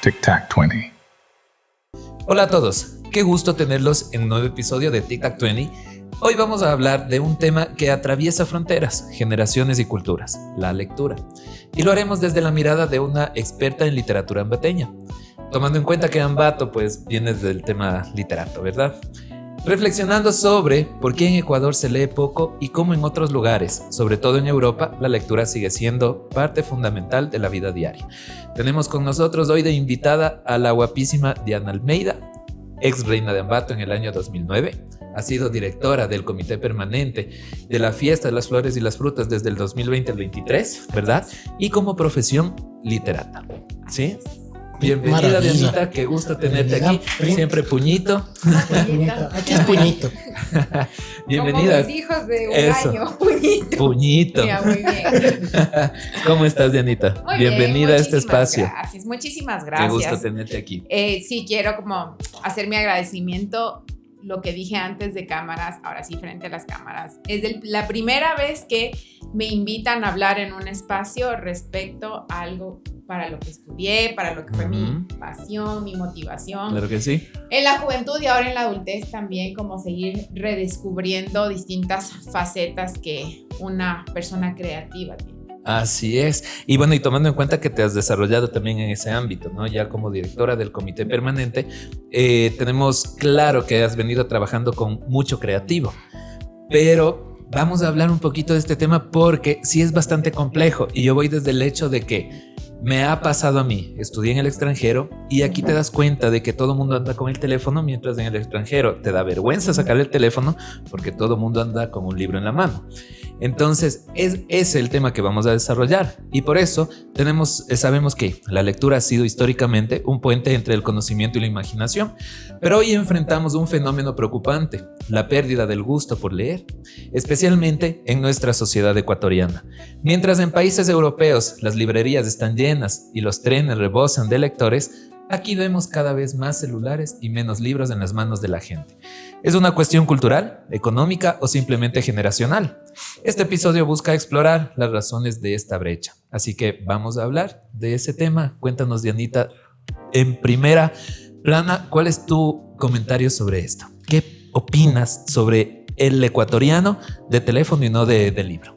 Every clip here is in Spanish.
Tic Tac 20. Hola a todos, qué gusto tenerlos en un nuevo episodio de Tic Tac 20. Hoy vamos a hablar de un tema que atraviesa fronteras, generaciones y culturas, la lectura. Y lo haremos desde la mirada de una experta en literatura ambateña, tomando en cuenta que Ambato pues viene del tema literato, ¿verdad? Reflexionando sobre por qué en Ecuador se lee poco y cómo en otros lugares, sobre todo en Europa, la lectura sigue siendo parte fundamental de la vida diaria. Tenemos con nosotros hoy de invitada a la guapísima Diana Almeida, ex reina de Ambato en el año 2009. Ha sido directora del Comité Permanente de la Fiesta de las Flores y las Frutas desde el 2020 al 23, ¿verdad? Y como profesión, literata, ¿sí? Bienvenida, Maravilla. Dianita, qué gusto tenerte aquí. Siempre puñito. Aquí es puñito. Bienvenida. Como mis hijos de un Eso. año, puñito. Puñito. Mira, muy bien. ¿Cómo estás, Dianita? Muy Bienvenida bien, a este muchísimas espacio. Gracias, muchísimas Qué gracias. gusto tenerte aquí. Sí, quiero como hacer mi agradecimiento. Lo que dije antes de cámaras, ahora sí frente a las cámaras, es la primera vez que me invitan a hablar en un espacio respecto a algo para lo que estudié, para lo que fue mi pasión, mi motivación. Claro que sí. En la juventud y ahora en la adultez también, como seguir redescubriendo distintas facetas que una persona creativa tiene. Así es. Y bueno, y tomando en cuenta que te has desarrollado también en ese ámbito, ¿no? Ya como directora del Comité Permanente, tenemos claro que has venido trabajando con mucho creativo, pero vamos a hablar un poquito de este tema porque sí es bastante complejo y yo voy desde el hecho de que me ha pasado a mí, estudié en el extranjero y aquí te das cuenta de que todo el mundo anda con el teléfono, mientras en el extranjero te da vergüenza sacar el teléfono porque todo el mundo anda con un libro en la mano. Entonces, es ese el tema que vamos a desarrollar y por eso sabemos que la lectura ha sido históricamente un puente entre el conocimiento y la imaginación, pero hoy enfrentamos un fenómeno preocupante, la pérdida del gusto por leer, especialmente en nuestra sociedad ecuatoriana. Mientras en países europeos las librerías están llenas y los trenes rebosan de lectores, aquí vemos cada vez más celulares y menos libros en las manos de la gente. ¿Es una cuestión cultural, económica o simplemente generacional? Este episodio busca explorar las razones de esta brecha. Así que vamos a hablar de ese tema. Cuéntanos, Dianita, en primera plana, ¿cuál es tu comentario sobre esto? ¿Qué opinas sobre el ecuatoriano de teléfono y no de libro?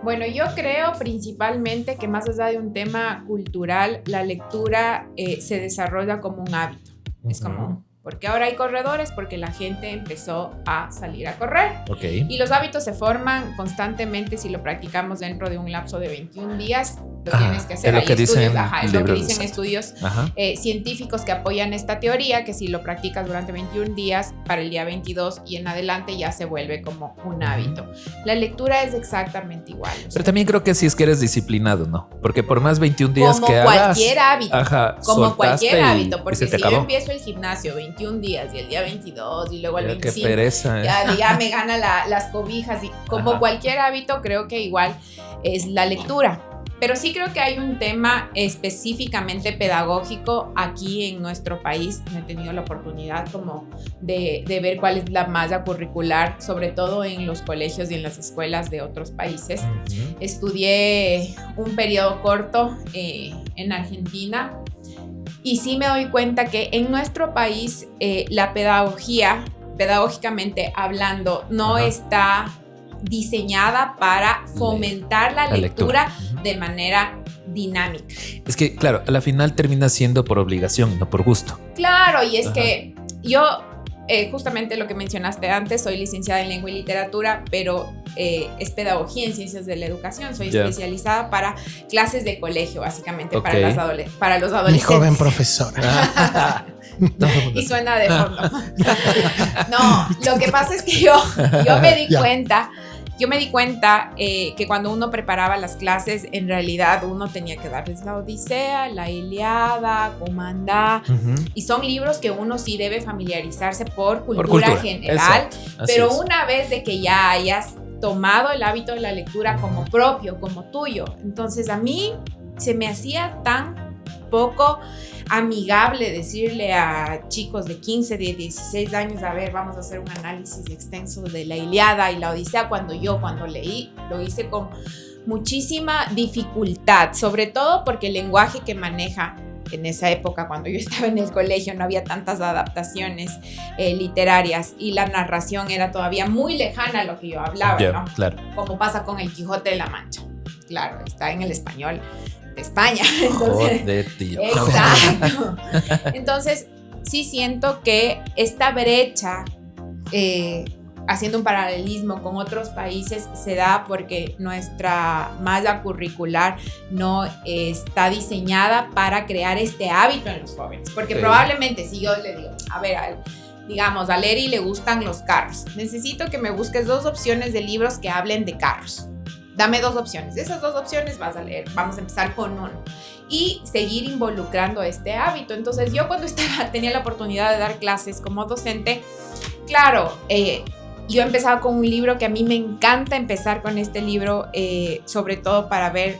Bueno, yo creo principalmente que más allá de un tema cultural, la lectura se desarrolla como un hábito. Es como, porque ahora hay corredores, porque la gente empezó a salir a correr. Okay. Y los hábitos se forman constantemente si lo practicamos dentro de un lapso de 21 días. Lo tienes que hacer. Es lo que dicen es lo que libros, dicen estudios científicos que apoyan esta teoría, que si lo practicas durante 21 días, para el día 22 y en adelante ya se vuelve como un hábito. La lectura es exactamente igual. Pero también creo que si es que eres disciplinado, ¿no? Porque por más 21 días como que hagas... cualquier hábito. Como cualquier hábito. Porque se te si yo acabó. empiezo el gimnasio 21 días y el día 22 y luego el Mira, 25, qué pereza, ya me gana las cobijas. Y como cualquier hábito, creo que igual es la lectura. Pero sí creo que hay un tema específicamente pedagógico aquí en nuestro país. No he tenido la oportunidad como de ver cuál es la malla curricular, sobre todo en los colegios y en las escuelas de otros países. Estudié un periodo corto en Argentina y sí me doy cuenta que en nuestro país la pedagogía, pedagógicamente hablando, no está diseñada para fomentar la lectura de manera dinámica. Es que, claro, a la final termina siendo por obligación, no por gusto. Claro, y es que yo, justamente lo que mencionaste antes, soy licenciada en Lengua y Literatura, pero es pedagogía en Ciencias de la Educación. Soy especializada para clases de colegio, básicamente, para los adolescentes. Mi joven profesora. Y suena de fondo. No, lo que pasa es que yo me di cuenta Yo me di cuenta que cuando uno preparaba las clases, en realidad uno tenía que darles la Odisea, la Ilíada, Comandá, y son libros que uno sí debe familiarizarse por cultura general, pero una vez de que ya hayas tomado el hábito de la lectura como propio, como tuyo, entonces a mí se me hacía tan poco amigable decirle a chicos de 15, de 16 años, a ver, vamos a hacer un análisis extenso de la Ilíada y la Odisea, cuando leí, lo hice con muchísima dificultad, sobre todo porque el lenguaje que maneja en esa época, cuando yo estaba en el colegio, no había tantas adaptaciones literarias y la narración era todavía muy lejana a lo que yo hablaba, ¿no? Claro. Como pasa con el Quijote de la Mancha. Claro, está en el español de España. Entonces, joder, tío. Exacto. Entonces, sí siento que esta brecha, haciendo un paralelismo con otros países, se da porque nuestra malla curricular no está diseñada para crear este hábito en los jóvenes. Porque probablemente si yo le digo, a ver, digamos, a Leri le gustan los carros, necesito que me busques 2 opciones de libros que hablen de carros. Dame 2 opciones. De esas 2 opciones vas a leer. Vamos a empezar con uno. Y seguir involucrando este hábito. Entonces, yo cuando tenía la oportunidad de dar clases como docente, claro, yo empezaba con un libro que a mí me encanta empezar con este libro, sobre todo para ver,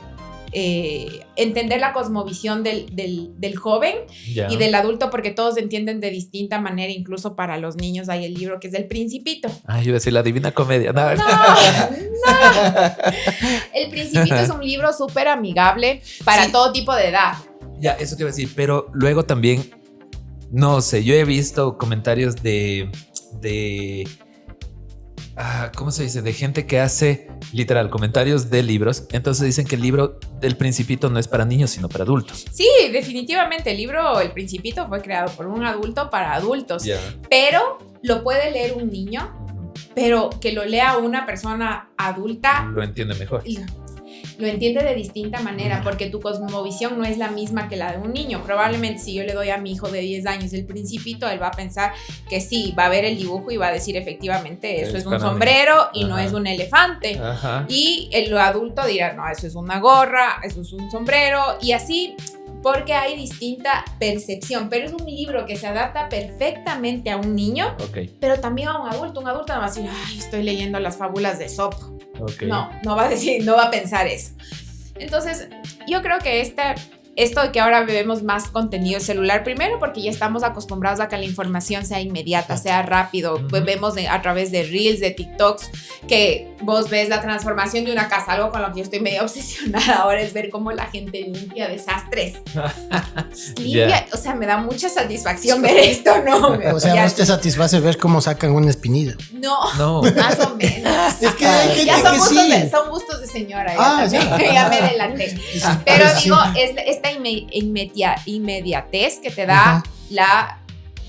entender la cosmovisión del joven y del adulto, porque todos entienden de distinta manera, incluso para los niños hay el libro que es El Principito. Ay, yo iba a decir La Divina Comedia. No. El Principito es un libro súper amigable para todo tipo de edad. Ya, eso te iba a decir, pero luego también, no sé, yo he visto comentarios de ¿cómo se dice? De gente que hace literal comentarios de libros. Entonces dicen que el libro del Principito no es para niños, sino para adultos. Sí, definitivamente el libro El Principito fue creado por un adulto para adultos. Pero lo puede leer un niño, pero que lo lea una persona adulta lo entiende mejor. Lo entiende de distinta manera, porque tu cosmovisión no es la misma que la de un niño. Probablemente si yo le doy a mi hijo de 10 años El Principito, él va a pensar que sí, va a ver el dibujo y va a decir efectivamente eso es un sombrero y no es un elefante. Y el adulto dirá, no, eso es una gorra, eso es un sombrero, y así, porque hay distinta percepción. Pero es un libro que se adapta perfectamente a un niño, pero también a un adulto. Un adulto no va a decir, ay, estoy leyendo las fábulas de Esopo. No va a decir, no va a pensar eso. Entonces, yo creo que esto de que ahora vemos más contenido celular, primero porque ya estamos acostumbrados a que la información sea inmediata, sea rápido. Pues vemos a través de Reels, de TikToks, que vos ves la transformación de una casa. Algo con lo que yo estoy medio obsesionada ahora es ver cómo la gente limpia desastres. O sea, me da mucha satisfacción ver esto, ¿no? O sea, ¿vos te satisface ver cómo sacan una espinilla? No, más o menos. Es que hay gente ya que son gustos de señora. Ya me adelanté. Pero digo, es esta inmediatez que te da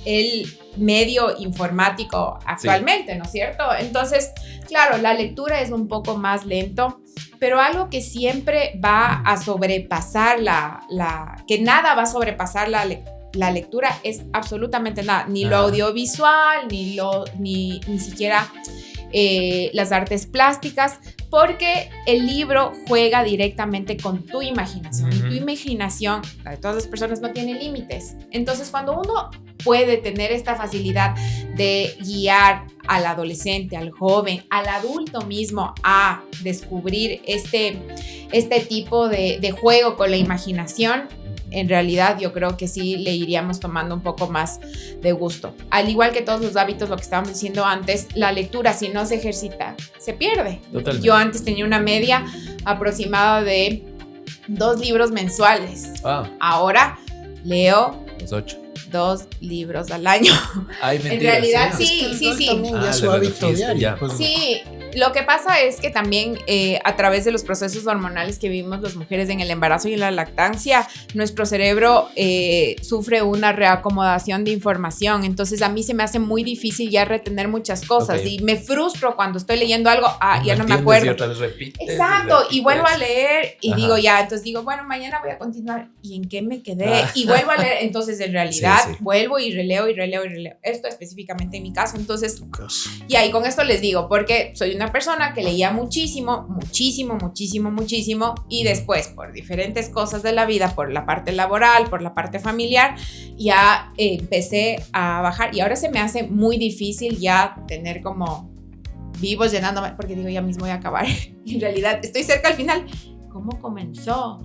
el medio informático actualmente, ¿no es cierto? Entonces, claro, la lectura es un poco más lento, pero algo que siempre va a sobrepasar que nada va a sobrepasar la lectura es absolutamente nada, ni lo audiovisual, ni siquiera las artes plásticas, porque el libro juega directamente con tu imaginación. Y tu imaginación, la de todas las personas, no tiene límites. Entonces, cuando uno puede tener esta facilidad de guiar al adolescente, al joven, al adulto mismo a descubrir este tipo de juego con la imaginación, en realidad yo creo que sí le iríamos tomando un poco más de gusto. Al igual que todos los hábitos, lo que estábamos diciendo antes, la lectura, si no se ejercita, se pierde. Totalmente. Yo antes tenía una media aproximada de 2 libros mensuales. Ahora leo 2 libros al año. Ay, mentira, en realidad ¿sí? sí. También ya su hábito diario. Pues, sí, lo que pasa es que también a través de los procesos hormonales que vivimos las mujeres en el embarazo y en la lactancia, nuestro cerebro sufre una reacomodación de información. Entonces a mí se me hace muy difícil ya retener muchas cosas y me frustro cuando estoy leyendo algo, ya no me acuerdo. Y otra vez repites, exacto, y vuelvo a leer y entonces digo, bueno, mañana voy a continuar. ¿Y en qué me quedé? Y vuelvo a leer. Entonces en realidad vuelvo y releo. Esto específicamente en mi caso. Entonces, y ahí con esto les digo, porque soy una persona que leía muchísimo, y después por diferentes cosas de la vida, por la parte laboral, por la parte familiar, ya empecé a bajar y ahora se me hace muy difícil ya tener como vivos llenándome, porque digo, ya mismo voy a acabar. Y en realidad estoy cerca al final. ¿Cómo comenzó?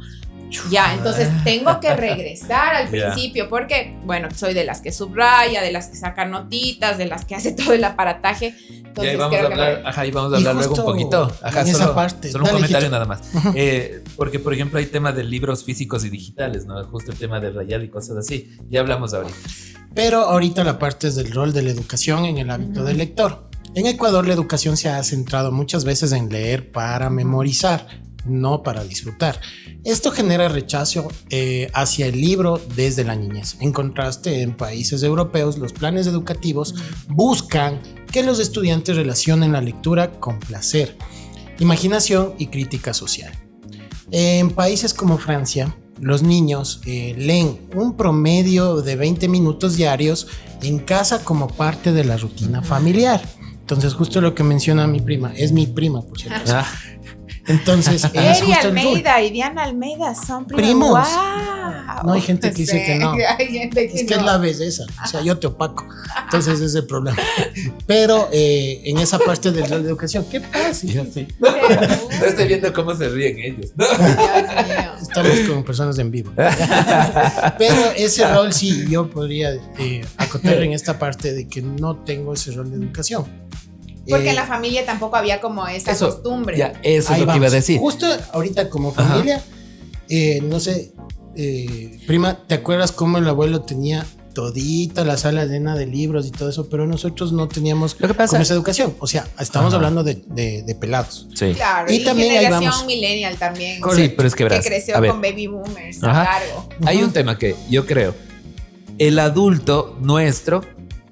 Ya, entonces tengo que regresar al principio porque, bueno, soy de las que subraya, de las que saca notitas, de las que hace todo el aparataje. Entonces, y vamos a hablar, y vamos a hablar luego un poquito. Solo un comentario nada más. Porque, por ejemplo, hay temas de libros físicos y digitales, ¿no? Justo el tema de rayar y cosas así. Ya hablamos ahorita. Pero ahorita la parte es del rol de la educación en el hábito del lector. En Ecuador la educación se ha centrado muchas veces en leer para memorizar, no para disfrutar. Esto genera rechazo hacia el libro desde la niñez. En contraste, en países europeos, los planes educativos buscan que los estudiantes relacionen la lectura con placer, imaginación y crítica social. En países como Francia, los niños leen un promedio de 20 minutos diarios en casa como parte de la rutina familiar. Entonces, justo lo que menciona mi prima, es mi prima, por cierto. Entonces, Eri Almeida y Diana Almeida son primos. ¡Wow! No hay gente que dice que no. Es que es la belleza. O sea, yo te opaco. Entonces, ese es el problema. Pero en esa parte del rol de educación, ¿qué pasa? Sí. No estoy viendo cómo se ríen ellos. No. Estamos con personas en vivo. Pero ese rol sí, yo podría acotar en esta parte de que no tengo ese rol de educación. Porque en la familia tampoco había como esa costumbre. Ya, eso es lo que iba a decir. Justo ahorita como familia, no sé, prima, ¿te acuerdas cómo el abuelo tenía todita la sala llena de libros y todo eso? Pero nosotros no teníamos como esa educación. O sea, estamos hablando de pelados. Sí. Claro, y también generación millennial también. Sí, pero es que verás, creció con baby boomers a cargo. Hay un tema que yo creo, el adulto nuestro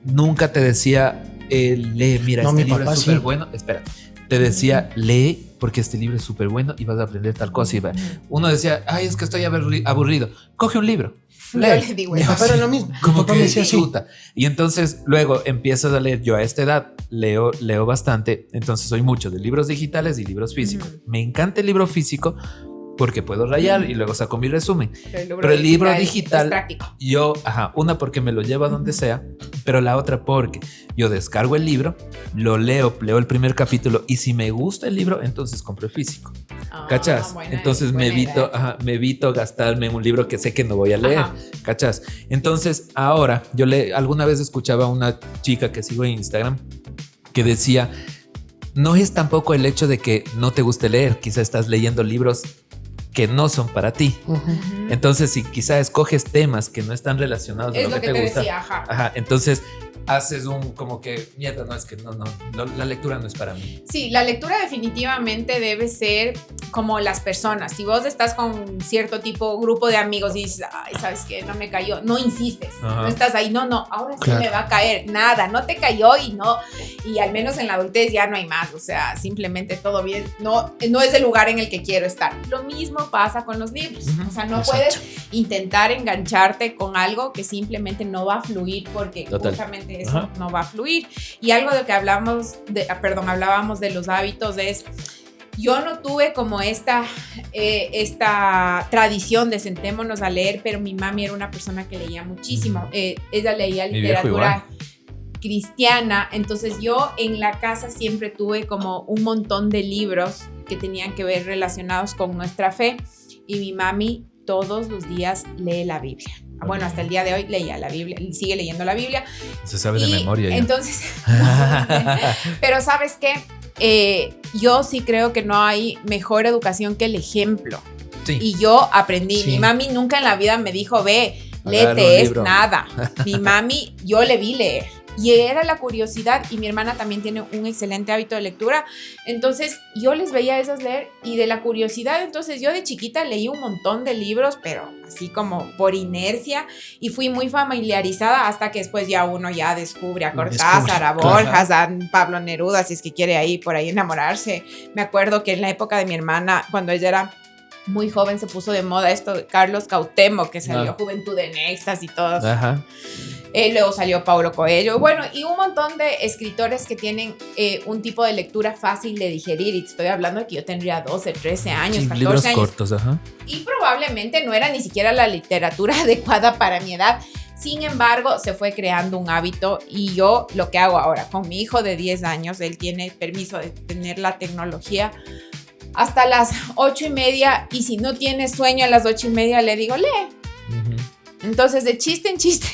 nunca te decía... lee, mira, este libro es súper bueno. Espera, te decía, lee porque este libro es súper bueno y vas a aprender tal cosa. Y uno decía, ay, es que estoy aburrido. Coge un libro. Lee. Yo le digo eso. Pero lo mismo. Como que disfruta. Y entonces luego empiezas a leer. Yo a esta edad leo bastante. Entonces soy mucho de libros digitales y libros físicos. Me encanta el libro físico porque puedo rayar y luego saco mi resumen. Pero el libro digital es práctico. Yo, una porque me lo llevo a donde sea, pero la otra porque yo descargo el libro, lo leo el primer capítulo y si me gusta el libro, entonces compro el físico. ¿Cachas? Entonces me evito gastarme en un libro que sé que no voy a leer. ¿Cachas? Entonces ahora, alguna vez escuchaba a una chica que sigo en Instagram que decía, no es tampoco el hecho de que no te guste leer, quizá estás leyendo libros que no son para ti. Entonces, si quizá escoges temas que no están relacionados a lo que te gusta, decía, entonces haces un como que mierda, no, es que no, la lectura no es para mí. Sí, la lectura definitivamente debe ser como las personas. Si vos estás con cierto grupo de amigos y dices, ay, ¿sabes qué? No me cayó, no insistes, no estás ahí, no, ahora sí me va a caer, nada, no te cayó y al menos en la adultez ya no hay más, o sea, simplemente todo bien, no es el lugar en el que quiero estar. Lo mismo pasa con los libros, o sea, no puedes intentar engancharte con algo que simplemente no va a fluir porque justamente eso no va a fluir. Y algo de que hablábamos de los hábitos es, yo no tuve como esta tradición de sentémonos a leer, pero mi mami era una persona que leía muchísimo. Ella leía literatura cristiana, entonces yo en la casa siempre tuve como un montón de libros que tenían que ver relacionados con nuestra fe y mi mami todos los días lee la Biblia. Bueno, hasta el día de hoy leía la Biblia, sigue leyendo la Biblia. Se sabe de memoria ya. Entonces, pero ¿sabes qué? Yo sí creo que no hay mejor educación que el ejemplo. Sí. Y yo aprendí. Sí. Mi mami nunca en la vida me dijo, ve, léete nada. Mi mami, yo le vi leer. Y era la curiosidad, y mi hermana también tiene un excelente hábito de lectura, entonces yo les veía a esas leer, y de la curiosidad, entonces yo de chiquita leí un montón de libros, pero así como por inercia, y fui muy familiarizada hasta que después ya uno ya descubre a Cortázar, a Borjas, a Pablo Neruda, si es que quiere por ahí enamorarse. Me acuerdo que en la época de mi hermana, cuando ella era muy joven, se puso de moda esto de Carlos Cuauhtémoc, que salió Juventud en Éxtasis y todo. Luego salió Paulo Coelho, bueno, y un montón de escritores que tienen un tipo de lectura fácil de digerir, y estoy hablando de que yo tendría 12, 13 años, 14 libros años. Cortos, y probablemente no era ni siquiera la literatura adecuada para mi edad. Sin embargo, se fue creando un hábito, y yo lo que hago ahora con mi hijo de 10 años, él tiene permiso de tener la tecnología hasta las 8:30, y si no tiene sueño a las 8:30 le digo, lee. Entonces, de chiste en chiste,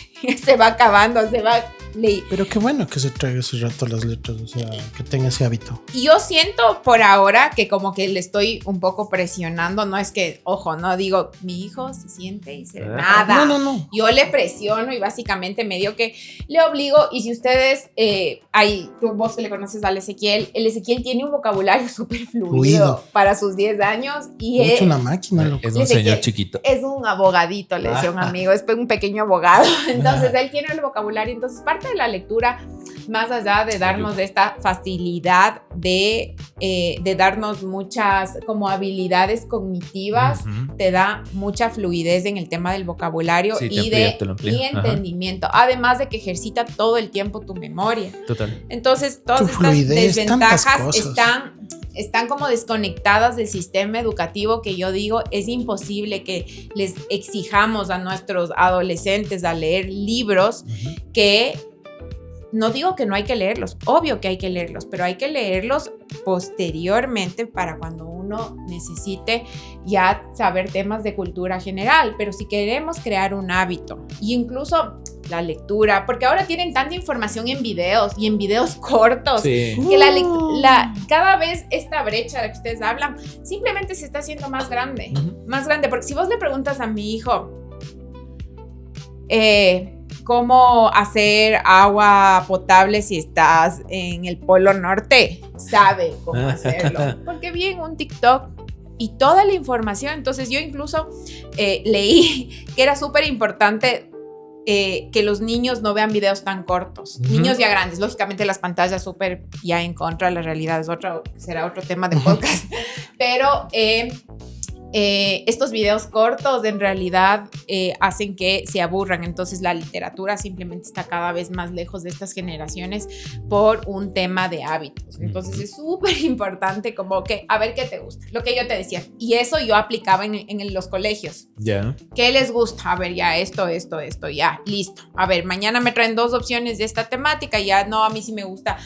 se va acabando, se va leí. Pero qué bueno que se traiga ese rato las letras, o sea, que tenga ese hábito. Y yo siento por ahora que como que le estoy un poco presionando, no es que, ojo, no digo, mi hijo se siente y se nada. No. Yo le presiono y básicamente medio que le obligo. Y si ustedes, vos que le conoces al Ezequiel, el Ezequiel tiene un vocabulario súper fluido para sus 10 años. Y es una máquina, loco. Es un señor chiquito. Es un abogadito, le decía un amigo, es un pequeño abogado. Entonces él tiene el vocabulario. Entonces parte de la lectura, más allá de darnos esta facilidad de darnos muchas como habilidades cognitivas, te da mucha fluidez en el tema del vocabulario y entendimiento. Además de que ejercita todo el tiempo tu memoria. Total. Entonces todas estas desventajas están como desconectadas del sistema educativo, que yo digo es imposible que les exijamos a nuestros adolescentes a leer libros que no digo que no hay que leerlos, obvio que hay que leerlos, pero hay que leerlos posteriormente para cuando uno necesite ya saber temas de cultura general. Pero si queremos crear un hábito, e incluso la lectura, porque ahora tienen tanta información en videos y en videos cortos, que cada vez esta brecha de que ustedes hablan simplemente se está haciendo más grande, porque si vos le preguntas a mi hijo cómo hacer agua potable si estás en el Polo Norte, sabe cómo hacerlo, porque vi en un TikTok y toda la información. Entonces yo incluso leí que era súper importante que los niños no vean videos tan cortos, niños ya grandes. Lógicamente las pantallas súper ya en contra de la realidad, será otro tema de podcast, pero estos videos cortos en realidad hacen que se aburran. Entonces la literatura simplemente está cada vez más lejos de estas generaciones por un tema de hábitos. Entonces es súper importante como que a ver qué te gusta, lo que yo te decía, y eso yo aplicaba en los colegios. ¿Qué les gusta? A ver, ya esto, ya, listo. A ver, mañana me traen 2 opciones de esta temática, ya no, a mí sí me gusta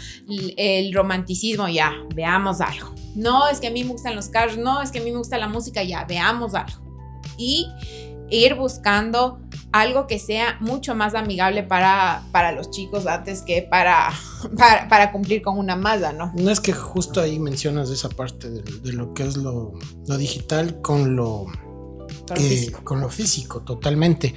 el romanticismo, ya, veamos algo. No, es que a mí me gustan los carros, no, es que a mí me gusta la música, ya, veamos algo. Y ir buscando algo que sea mucho más amigable para los chicos antes que para cumplir con una malla, ¿no? No, es que justo ahí mencionas esa parte de lo que es lo digital con lo físico, totalmente.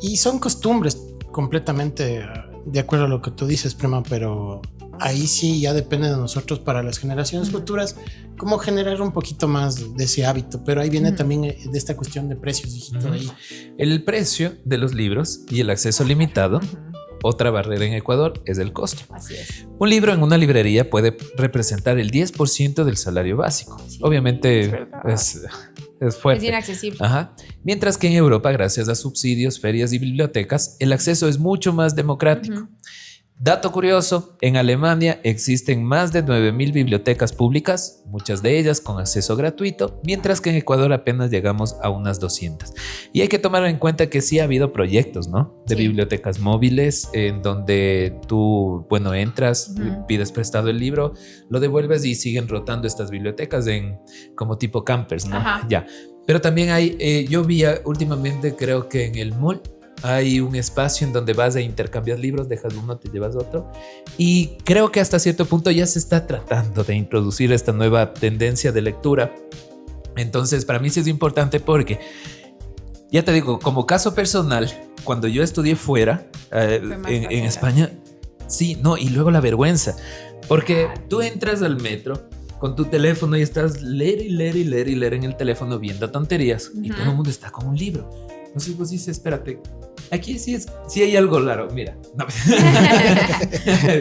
Y son costumbres completamente de acuerdo a lo que tú dices, Prema, pero ahí sí ya depende de nosotros para las generaciones futuras cómo generar un poquito más de ese hábito. Pero ahí viene también de esta cuestión de precios, hijito. Ahí. El precio de los libros y el acceso limitado. Otra barrera en Ecuador es el costo. Así es. Un libro en una librería puede representar el 10% del salario básico. Sí, obviamente es fuerte. Es inaccesible. Mientras que en Europa, gracias a subsidios, ferias y bibliotecas, el acceso es mucho más democrático. Dato curioso, en Alemania existen más de 9,000 bibliotecas públicas, muchas de ellas con acceso gratuito, mientras que en Ecuador apenas llegamos a unas 200. Y hay que tomar en cuenta que sí ha habido proyectos, ¿no? De bibliotecas móviles en donde tú, entras, pides prestado el libro, lo devuelves y siguen rotando estas bibliotecas como tipo campers, ¿no? Ya. Pero también hay, yo vi últimamente, creo que en el mall, hay un espacio en donde vas a intercambiar libros, dejas uno, te llevas otro. Y creo que hasta cierto punto ya se está tratando de introducir esta nueva tendencia de lectura. Entonces, para mí sí es importante porque, ya te digo, como caso personal, cuando yo estudié fuera, en España, sí, no, y luego la vergüenza. Porque tú entras al metro con tu teléfono y estás leer en el teléfono viendo tonterías y todo el mundo está con un libro. Entonces vos dices, espérate, aquí sí hay algo raro, mira. No.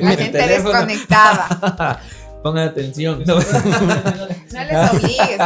La gente desconectada. Pongan atención. No les obligues.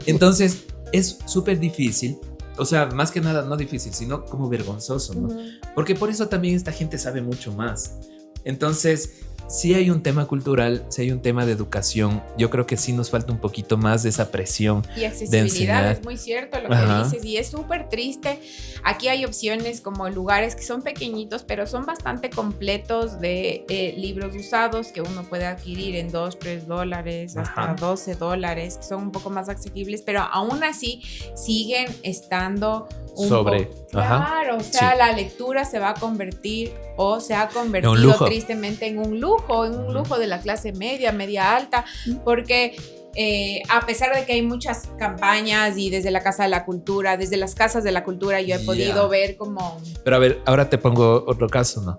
Entonces es súper difícil, o sea, más que nada no difícil, sino como vergonzoso, ¿no? Porque por eso también esta gente sabe mucho más. Entonces, si hay un tema cultural, si hay un tema de educación, yo creo que sí nos falta un poquito más de esa presión. Y accesibilidad, es muy cierto lo que dices, y es súper triste. Aquí hay opciones como lugares que son pequeñitos, pero son bastante completos de libros usados que uno puede adquirir en $2-3, hasta $12, que son un poco más asequibles, pero aún así siguen estando sobre... Claro, o sea, la lectura se va a convertir o se ha convertido tristemente en un lujo de la clase media, media alta, porque a pesar de que hay muchas campañas y desde la Casa de la Cultura, desde las casas de la cultura yo he podido ver como... Pero a ver, ahora te pongo otro caso, ¿no?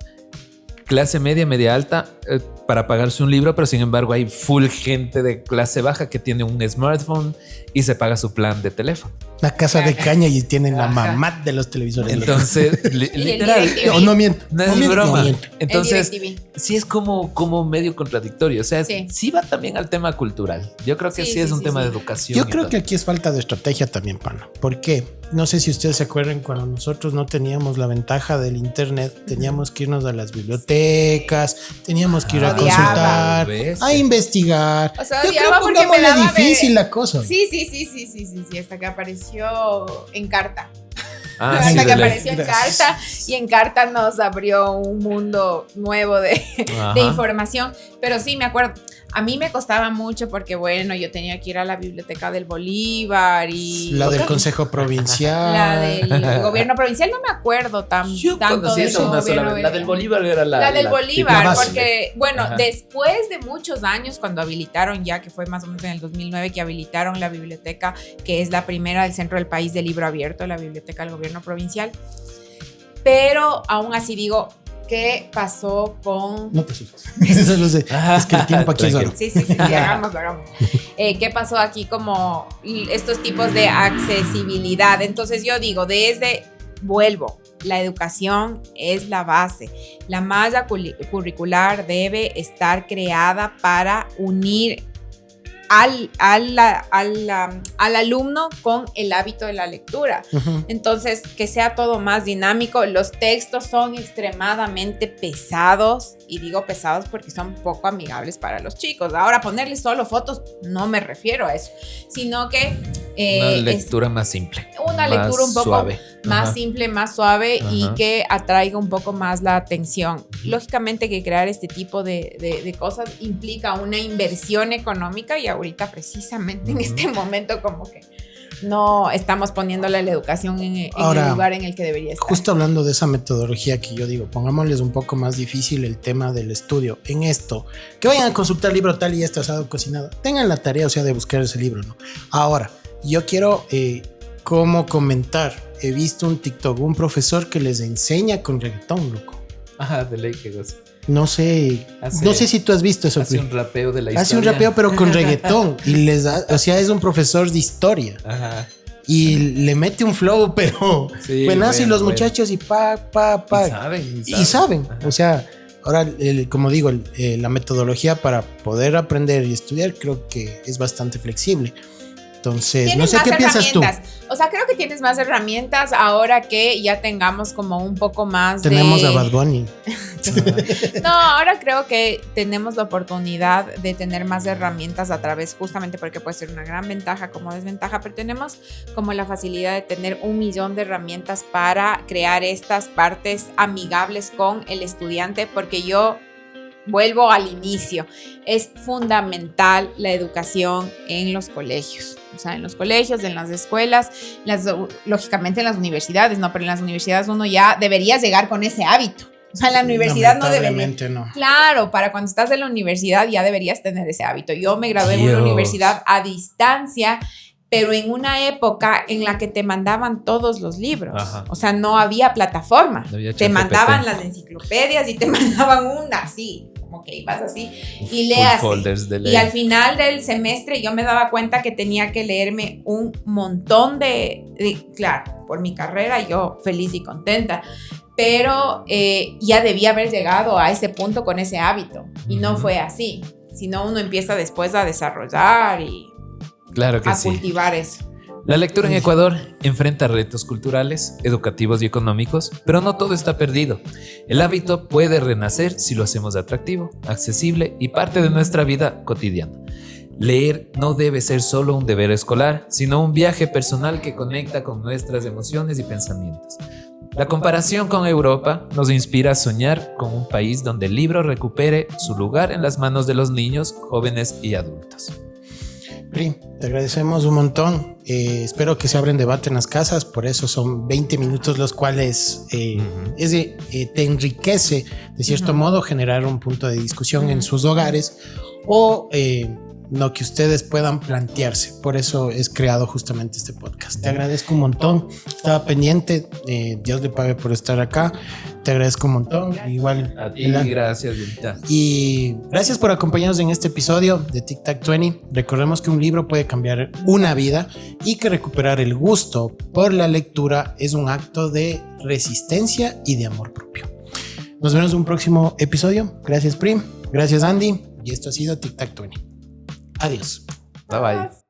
Clase media, media alta, para pagarse un libro, pero sin embargo hay full gente de clase baja que tiene un smartphone y se paga su plan de teléfono. La casa de caña y tienen la mamá de los televisores. Entonces, literal. No miento. No es broma. Entonces, sí es como medio contradictorio. O sea, sí va también al tema cultural. Yo creo que sí es un tema de educación. Yo creo que aquí es falta de estrategia también, pana. ¿Por qué? No sé si ustedes se acuerdan cuando nosotros no teníamos la ventaja del internet, teníamos que irnos a las bibliotecas, teníamos que ir a consultar, a investigar. O sea, yo creo que pongámosle difícil la cosa. Sí, hasta que apareció Encarta. Hasta que apareció Encarta y Encarta nos abrió un mundo nuevo de información. Pero sí, me acuerdo. A mí me costaba mucho porque, bueno, yo tenía que ir a la biblioteca del Bolívar y... La del Consejo Provincial. La del gobierno provincial, no me acuerdo tanto de eso. La del Bolívar era la del Bolívar, porque, bueno, después de muchos años, cuando habilitaron ya, que fue más o menos en el 2009, que habilitaron la biblioteca, que es la primera del centro del país de libro abierto, la biblioteca del gobierno provincial. Pero aún así digo... ¿Qué pasó con...? No te asustes. Eso lo sé. Es que el tiempo aquí es oro. Sí, hagamos. ¿Qué pasó aquí como estos tipos de accesibilidad? Entonces yo digo, vuelvo, la educación es la base. La malla curricular debe estar creada para unir al alumno con el hábito de la lectura. Entonces, que sea todo más dinámico. Los textos son extremadamente pesados, y digo pesados porque son poco amigables para los chicos. Ahora, ponerles solo fotos, no me refiero a eso, sino que... una lectura más simple. Una lectura un poco suave. Más simple, más suave y que atraiga un poco más la atención. Lógicamente que crear este tipo de cosas implica una inversión económica y ahorita precisamente en este momento como que no estamos poniéndole la educación en el lugar en el que debería estar. Justo hablando de esa metodología que yo digo, pongámosles un poco más difícil el tema del estudio. En esto, que vayan a consultar el libro tal y este asado cocinado, tengan la tarea, o sea, de buscar ese libro, ¿no? Ahora, yo quiero como comentar, he visto un TikTok, un profesor que les enseña con reggaetón, loco. Ajá, de ley, qué cosa. No sé si tú has visto eso. Hace un rapeo de la historia. Hace un rapeo, pero con reggaetón. Y les da, o sea, es un profesor de historia. Ajá. Y le mete un flow, pero buenazo, y los muchachos y pa. Y saben. O sea, ahora, como digo, la metodología para poder aprender y estudiar creo que es bastante flexible. Entonces, no sé qué piensas tú. O sea, creo que tienes más herramientas ahora que ya tengamos como un poco más Tenemos a Bad Bunny. No, ahora creo que tenemos la oportunidad de tener más herramientas a través, justamente porque puede ser una gran ventaja como desventaja, pero tenemos como la facilidad de tener 1,000,000 de herramientas para crear estas partes amigables con el estudiante, porque yo vuelvo al inicio, es fundamental la educación en los colegios. O sea, en los colegios, en las escuelas, lógicamente en las universidades, ¿no? Pero en las universidades uno ya debería llegar con ese hábito. O sea, en la universidad no debería. No. Claro, para cuando estás en la universidad ya deberías tener ese hábito. Yo me gradué en una universidad a distancia, pero en una época en la que te mandaban todos los libros. Ajá. O sea, no había plataforma. No había te mandaban las enciclopedias y te mandaban una así. Como que ibas así y leas. Y al final del semestre yo me daba cuenta que tenía que leerme un montón claro, por mi carrera yo feliz y contenta, pero ya debía haber llegado a ese punto con ese hábito y no fue así, sino uno empieza después a desarrollar y cultivar eso. La lectura en Ecuador enfrenta retos culturales, educativos y económicos, pero no todo está perdido. El hábito puede renacer si lo hacemos atractivo, accesible y parte de nuestra vida cotidiana. Leer no debe ser solo un deber escolar, sino un viaje personal que conecta con nuestras emociones y pensamientos. La comparación con Europa nos inspira a soñar con un país donde el libro recupere su lugar en las manos de los niños, jóvenes y adultos. Pri, te agradecemos un montón. Espero que se abra debate en las casas. Por eso son 20 minutos los cuales te enriquece de cierto modo generar un punto de discusión en sus hogares o lo que ustedes puedan plantearse. Por eso es creado justamente este podcast. Te agradezco un montón. Estaba pendiente. Dios le pague por estar acá. Te agradezco un montón. Igual a ti, gracias, Lilita. Y gracias por acompañarnos en este episodio de Tic Tac 20. Recordemos que un libro puede cambiar una vida y que recuperar el gusto por la lectura es un acto de resistencia y de amor propio. Nos vemos en un próximo episodio. Gracias, Prim. Gracias, Andy. Y esto ha sido Tic Tac 20. Adiós. Bye bye.